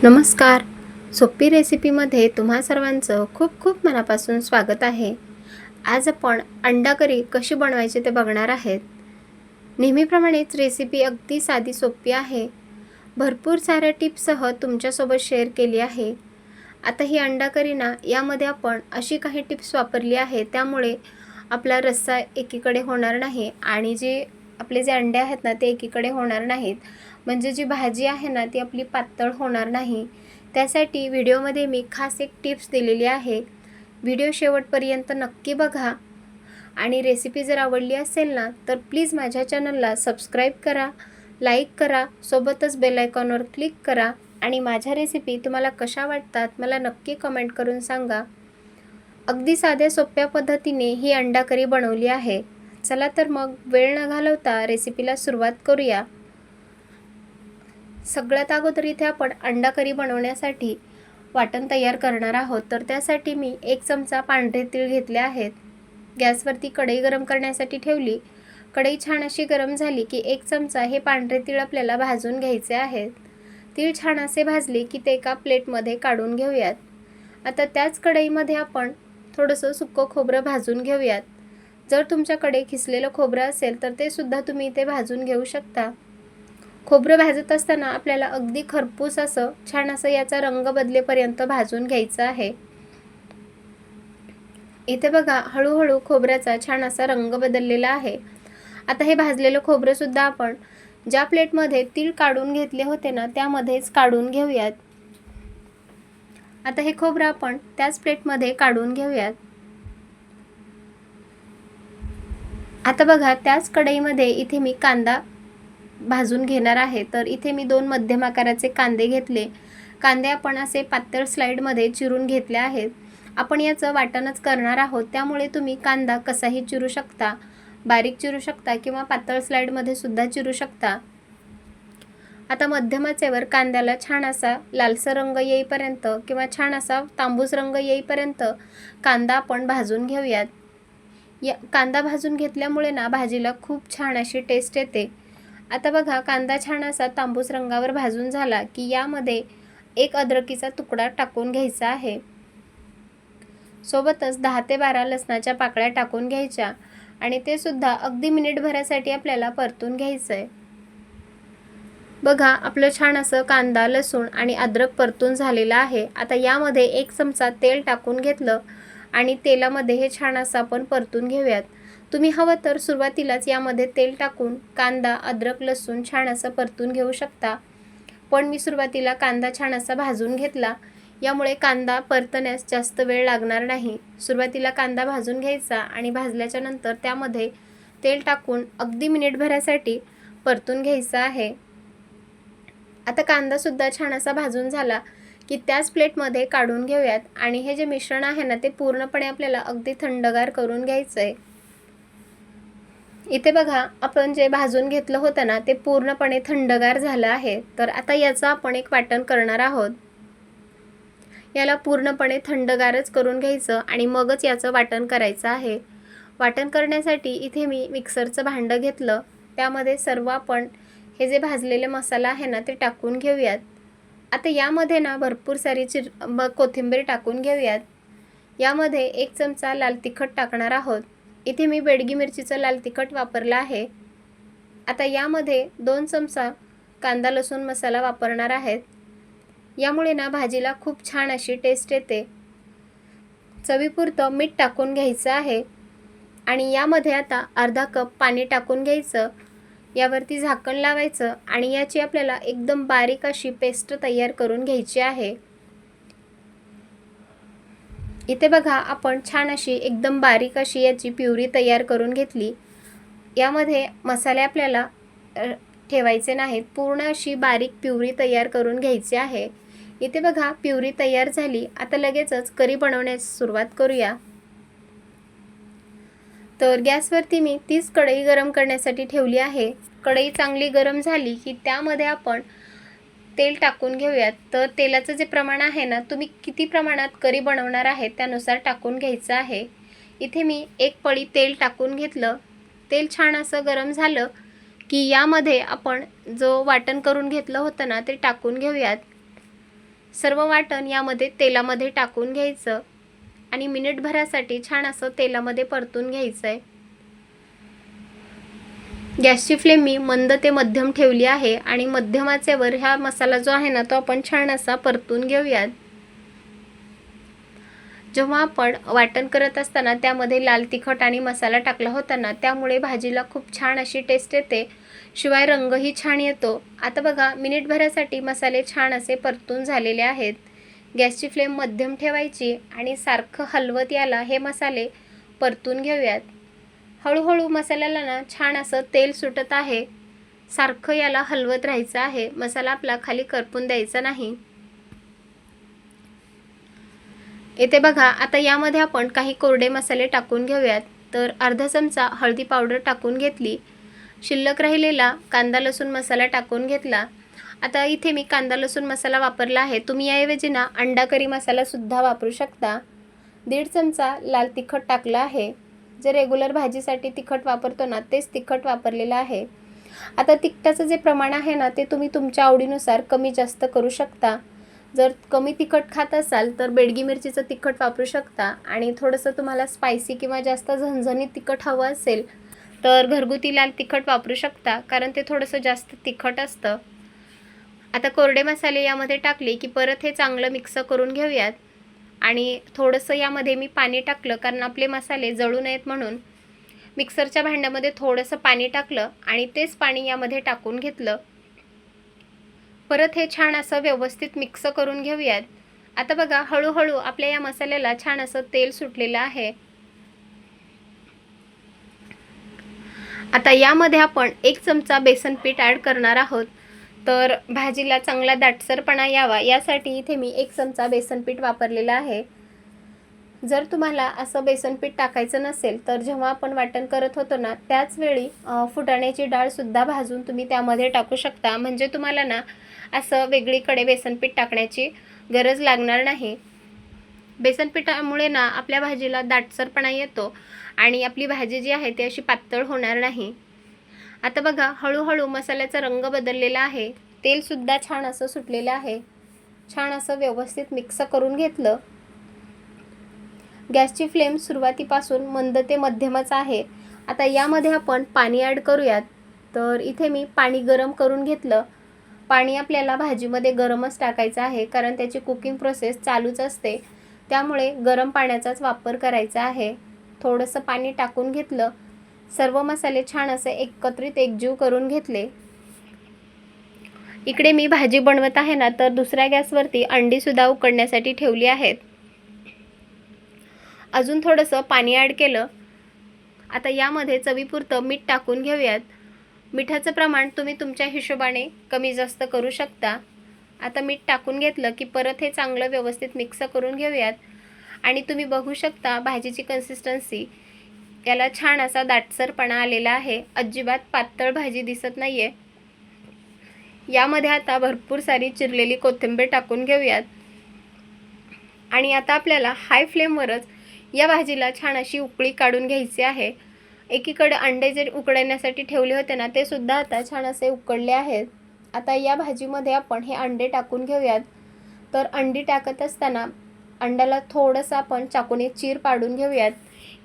नमस्कार. सोपी रेसिपीमध्ये तुम्हा सर्वांचं खूप खूप मनापासून स्वागत आहे. आज आपण अंडा करी कशी बनवायची ते बघणार आहेत. नेहमीप्रमाणेच रेसिपी अगदी साधी सोपी आहे. भरपूर साऱ्या टिप्ससह तुमच्यासोबत शेअर केली आहे. आता ही अंडा करी ना, यामध्ये आपण अशी काही टिप्स वापरली आहे, त्यामुळे आपला रस्सा एकीकडे होणार नाही आणि आपले जे अंडे आहेत ना, ते एकीकडे होणार नाहीत. म्हणजे जी भाजी आहे ना, ती आपली पातळ होणार नाही. त्यासाठी व्हिडिओमध्ये मी खास एक टिप्स दिलेली आहे. व्हिडिओ शेवटपर्यंत नक्की बघा आणि रेसिपी जर आवडली असेल ना, तर प्लीज माझ्या चॅनलला सबस्क्राईब करा, लाईक करा, सोबतच बेल आयकॉनवर क्लिक करा आणि माझ्या रेसिपी तुम्हाला कशा वाटतात मला नक्की कमेंट करून सांगा. अगदी साध्या सोप्या पद्धतीने ही अंडा करी बनवली आहे. चला तर मग वेळ न घालवता रेसिपीला सुरुवात करूया. सगळ्यात अगोदर इथे आपण अंडा करी बनवण्यासाठी वाटण तयार करणार आहोत. तर त्यासाठी मी 1 चमचा पांढरे तीळ घेतले आहेत. गॅसवरती कढई गरम करण्यासाठी ठेवली. कढई छान अशी गरम झाली की 1 चमचा हे पांढरे तीळ आपल्याला भाजून घ्यायचे आहेत. तीळ छान असे भाजले की ते एका प्लेटमध्ये काढून घेऊयात. आता त्याच कढईमध्ये आपण थोडंसं सुकं खोबरं भाजून घेऊयात. जर तुमच्याकडे किसलेलं खोबरं असेल तर ते सुद्धा तुम्ही इथे भाजून घेऊ शकता. खोबरं भाजत असताना आपल्याला अगदी खरपूस असं छान असं याचा रंग बदलेपर्यंत भाजून घ्यायचं आहे. इथे बघा हळूहळू खोबऱ्याचा छान असा रंग बदललेला आहे. आता हे भाजलेलं खोबरं सुद्धा आपण ज्या प्लेटमध्ये तीळ काढून घेतले होते ना, त्यामध्येच काढून घेऊयात. आता हे खोबरं आपण त्याच प्लेटमध्ये काढून घेऊयात. आता बघा त्याच कढईमध्ये इथे मी कांदा भाजून घेणार आहे. तर इथे मी 2 मध्यम आकाराचे कांदे घेतले. कांदे आपण असे पातळ स्लाइडमध्ये चिरून घेतले आहेत. आपण याचं वाटणच करणार आहोत, त्यामुळे तुम्ही कांदा कसाही चिरू शकता, बारीक चिरू शकता किंवा पातळ स्लाइडमध्ये सुद्धा चिरू शकता. आता मध्यम आचेवर कांद्याला छान असा लालसर रंग येईपर्यंत किंवा छान असा तांबूस रंग येईपर्यंत कांदा आपण भाजून घेऊयात. कांदा भाजून घेतल्यामुळे ना भाजीला खूप छान अशी टेस्ट येते. आता बघा कांदा छान असा तांबूस रंगावर भाजून झाला की यामध्ये 1 अद्रकीचा तुकडा टाकून घ्यायचा आहे. सोबतच 10 ते 12 लसणाच्या पाकळ्या टाकून घ्यायच्या आणि ते सुद्धा अगदी मिनिटभरासाठी आपल्याला परतून घ्यायचं आहे. बघा आपलं छान असं कांदा, लसूण आणि अद्रक परतून झालेलं आहे. आता यामध्ये 1 चमचा तेल टाकून घेतलं आणि तेलामध्ये हे छान असं आपण परतून घेऊयात. तुम्ही हवं तर सुरुवातीलाच यामध्ये तेल टाकून कांदा, अद्रक, लसूण छान असं परतून घेऊ शकता. पण मी सुरुवातीला कांदा छान असा भाजून घेतला, यामुळे कांदा परतण्यास जास्त वेळ लागणार नाही. सुरुवातीला कांदा भाजून घ्यायचा आणि भाजल्याच्या नंतर त्यामध्ये तेल टाकून अगदी मिनिटभरासाठी परतून घ्यायचा आहे. आता कांदासुद्धा छान असा भाजून झाला की त्याच प्लेटमध्ये काढून घेऊयात आणि हे जे मिश्रण आहे ना, ते पूर्णपणे आपल्याला अगदी थंडगार करून घ्यायचं आहे. इथे बघा आपण जे भाजून घेतलं होतं ना, ते पूर्णपणे थंडगार झालं आहे. तर आता याचं आपण एक वाटण करणार आहोत. याला पूर्णपणे थंडगारच करून घ्यायचं आणि मगच याचं वाटण करायचं आहे. वाटण करण्यासाठी इथे मी मिक्सरचं भांडं घेतलं. त्यामध्ये सर्व आपण हे जे भाजलेले मसाला आहे ना, ते टाकून घेऊयात. आता यामध्ये ना भरपूर सारी कोथिंबीर टाकून घेऊयात. यामध्ये 1 चमचा लाल तिखट टाकणार आहोत. इथे मी बेडगी मिरचीचं लाल तिखट वापरलं आहे. आता यामध्ये 2 चमचा कांदा लसूण मसाला वापरणार आहेत. यामुळे ना भाजीला खूप छान अशी टेस्ट येते. चवीपुरतं मीठ टाकून घ्यायचं आहे आणि यामध्ये आता अर्धा कप पाणी टाकून घ्यायचं. यावरती झाकण लावायचं आणि याची आपल्याला एकदम बारीक अशी पेस्ट तयार करून घ्यायची आहे. इथे बघा आपण छान अशी एकदम बारीक अशी याची प्युरी तयार करून घेतली. यामध्ये मसाले आपल्याला ठेवायचे नाहीत, पूर्ण अशी बारीक प्युरी तयार करून घ्यायची आहे. इथे बघा प्युरी तयार झाली. आता लगेचच करी बनवण्यास सुरुवात करूया. तर गॅसवरती मी 30 कढई गरम करण्यासाठी ठेवली आहे. कढई चांगली गरम झाली की त्यामध्ये आपण तेल टाकून घेऊयात. तर तेलाचं जे प्रमाण आहे ना, तुम्ही किती प्रमाणात करी बनवणार आहे त्यानुसार टाकून घ्यायचं आहे. इथे मी 1 पळी तेल टाकून घेतलं. तेल छान असं गरम झालं की यामध्ये आपण जो वाटण करून घेतलं होतं ना, ते टाकून घेऊयात. सर्व वाटण यामध्ये तेलामध्ये टाकून घ्यायचं आणि मिनिटभरासाठी छान असं तेलामध्ये परतून घ्यायचं आहे. गॅसची फ्लेम मी मंद ते मध्यम ठेवली आहे आणि मध्यम आचेवर हा मसाला जो आहे ना तो आपण छान असा परतून घेऊयात. जेव्हा आपण वाटण करत असताना त्यामध्ये लाल तिखट आणि मसाला टाकला होता ना, त्यामुळे भाजीला खूप छान अशी टेस्ट येते, शिवाय रंगही छान येतो. आता बघा मिनिटभरासाठी मसाले छान असे परतून झालेले आहेत. गॅसची फ्लेम मध्यम ठेवायची आणि सारखं हलवत याला हे मसाले परतून घेऊयात. हळूहळू मसाल्याला ना छान असं तेल सुटत आहे. सारखं याला हलवत राहायचं आहे, मसाला आपला खाली करपून द्यायचा नाही. इथे बघा आता यामध्ये आपण काही कोरडे मसाले टाकून घेऊयात. तर अर्धा चमचा हळदी पावडर टाकून घेतली. शिल्लक राहिलेला कांदा लसूण मसाला टाकून घेतला. आता इथे मी कांदा लसूण मसाला वापरला आहे. तुम्ही याऐवजी ना अंडा करी मसाला सुद्धा वापरू शकता. 1.5 चमचा लाल तिखट टाकला आहे. जे रेग्युलर भाजीसाठी तिखट वापरतो ना तेच तिखट वापरलेलं आहे. आता तिखटाचं जे प्रमाण आहे ना ते तुम्ही तुमच्या आवडीनुसार कमी जास्त करू शकता. जर कमी तिखट खात असाल तर बेडगी मिरचीचं तिखट वापरू शकता आणि थोडंसं तुम्हाला स्पायसी किंवा जास्त झणझणीत तिखट हवं असेल तर घरगुती लाल तिखट वापरू शकता, कारण ते थोडंसं जास्त तिखट असतं. आता कोरडे मसाले यामध्ये टाकले की परत हे चांगलं मिक्स करून घेऊयात आणि थोडंसं यामध्ये मी पाणी टाकलं, कारण आपले मसाले जळू नयेत म्हणून मिक्सरच्या भांड्यामध्ये थोडंसं पाणी टाकलं आणि तेच पाणी यामध्ये टाकून घेतलं. परत हे छान असं व्यवस्थित मिक्स करून घेऊयात. आता बघा हळूहळू आपल्या या मसाल्याला छान असं तेल सुटलेलं आहे. आता यामध्ये आपण 1 चमचा बेसन पीठ ॲड करणार आहोत. तर भाजीला चांगला दाटसरपणा यावा यासाठी इथे मी 1 चमचा बेसन पीठ वापरलेलं आहे. जर तुम्हाला असं बेसन पीठ टाकायचं नसेल तर जेव्हा आपण वाटण करत होतो ना त्याच वेळी फुटाण्याची डाळसुद्धा भाजून तुम्ही त्यामध्ये टाकू शकता. म्हणजे तुम्हाला ना असं वेगळीकडे बेसन पीठ टाकण्याची गरज लागणार नाही. बेसन पिठामुळे ना आपल्या भाजीला दाटसरपणा येतो आणि आपली भाजी जी आहे ती अशी पातळ होणार नाही. आता बघा हळूहळू मसाल्याचा रंग बदललेला आहे. तेलसुद्धा छान असं सुटलेलं आहे. छान असं व्यवस्थित मिक्स करून घेतलं. गॅसची फ्लेम सुरुवातीपासून मंद ते मध्यमच आहे. आता यामध्ये आपण पाणी ॲड करूयात. तर इथे मी पाणी गरम करून घेतलं. पाणी आपल्याला भाजीमध्ये गरमच टाकायचं आहे, कारण त्याची कुकिंग प्रोसेस चालूच असते, त्यामुळे गरम पाण्याचाच वापर करायचा आहे. थोडंसं पाणी टाकून घेतलं. सर्व मसाले छान असे एकत्रित एकजीव करून घेतले. इकडे मी भाजी बनवत आहे ना तर दुसऱ्या गॅसवरती अंडीसुद्धा उकडण्यासाठी ठेवली आहेत. अजून थोडंसं पाणी ॲड केलं. आता यामध्ये चवीपुरतं मीठ टाकून घेऊयात. मिठाचं प्रमाण तुम्ही तुमच्या हिशोबाने कमी जास्त करू शकता. आता मीठ टाकून घेतलं की परत हे चांगलं व्यवस्थित मिक्स करून घेऊयात आणि तुम्ही बघू शकता भाजीची कन्सिस्टन्सी याला छान असा दाटसरपणा आलेला आहे. अजिबात पातळ भाजी दिसत नाही आहे. यामध्ये आता भरपूर सारी चिरलेली कोथिंबीर टाकून घेऊयात आणि आता आपल्याला हाय फ्लेमवरच या भाजीला छान अशी उकळी काढून घ्यायची आहे. एकीकडे अंडे जे उकडण्यासाठी ठेवले होते ना ते सुद्धा आता छान असे उकडले आहेत. आता या भाजीमध्ये आपण हे अंडे टाकून घेऊयात. तर अंडी टाकत असताना अंड्याला थोडंसं आपण चाकूने चीर पाडून घेऊयात.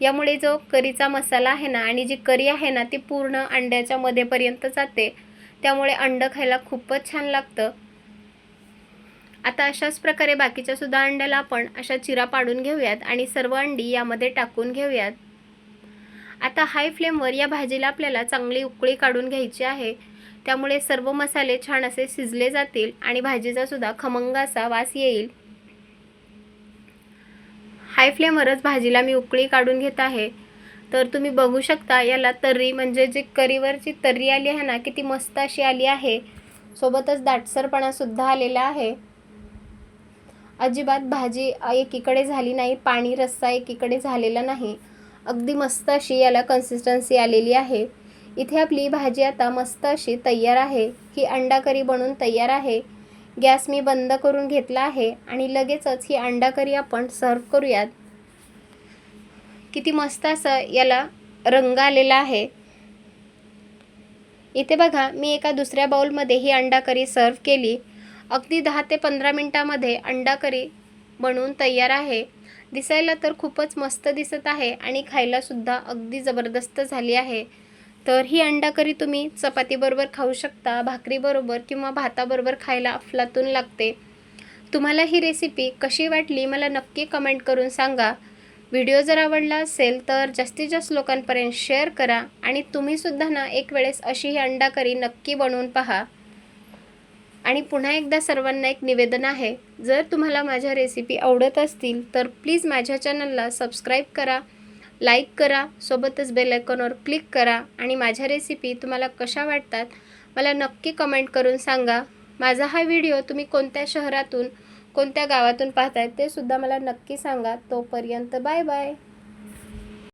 यामुळे जो करीचा मसाला आहे ना आणि जी करी आहे ना ती पूर्ण अंड्याच्या मध्येपर्यंत जाते, त्यामुळे अंडं खायला खूपच छान लागतं. आता अशाच प्रकारे बाकीच्या सुद्धा अंड्याला आपण अशा चिरा पाडून घेऊयात आणि सर्व अंडी यामध्ये टाकून घेऊयात. आता हाय फ्लेमवर या भाजीला आपल्याला चांगली उकळी काढून घ्यायची आहे. त्यामुळे सर्व मसाले छान असे शिजले जातील आणि भाजीचा सुद्धा खमंग असा वास येईल. हाय फ्लेमवरच भाजीला मी उकळी काढून घेत आहे. तर तुम्ही बघू शकता याला तर्री, म्हणजे जी करीवरची तर्री आली आहे ना किती मस्त अशी आली आहे. सोबतच दाटसरपणासुद्धा आलेला आहे. अजिबात भाजी एकीकडे झाली नाही, पाणी रस्सा एकीकडे झालेला नाही. अगदी मस्त अशी याला कन्सिस्टन्सी आलेली आहे. इथे आपली भाजी आता मस्त अशी तयार आहे. ही अंडा करी बनून तयार आहे. गॅस मी बंद करून घेतला आहे आणि लगेचच ही अंडा करी आपण सर्व करूयात. किती मस्त असं याला रंग आलेला आहे. इथे बघा मी एका दुसऱ्या बाउलमध्ये ही अंडा करी सर्व केली. अगदी 10 ते 15 मिनटामध्ये अंडा करी बनवून तयार आहे. दिसायला तर खूपच मस्त दिसत आहे आणि खायलासुद्धा अगदी जबरदस्त झाली आहे. तर ही अंडा करी तुम्ही चपातीबरोबर खाऊ शकता, भाकरीबरोबर किंवा भाताबरोबर खायला अफलातून लागते. तुम्हाला ही रेसिपी कशी वाटली मला नक्की कमेंट करून सांगा. व्हिडिओ जर आवडला असेल तर जास्तीत जास्त लोकांपर्यंत शेअर करा आणि तुम्हीसुद्धा ना एक वेळेस अशी ही अंडा करी नक्की बनवून पहा. आणि पुन्हा एकदा सर्वांना एक निवेदन आहे, जर तुम्हाला माझ्या रेसिपी आवडत असतील तर प्लीज माझ्या चॅनलला सबस्क्राईब करा, लाईक करा, सोबतच बेल आयकॉनवर क्लिक करा आणि माझ्या रेसिपी तुम्हाला कशा वाटतात मला नक्की कमेंट करून सांगा. माझा हा व्हिडिओ तुम्ही कोणत्या शहरातून, कोणत्या गावातून पाहताय ते सुद्धा मला नक्की सांगा. तोपर्यंत बाय बाय.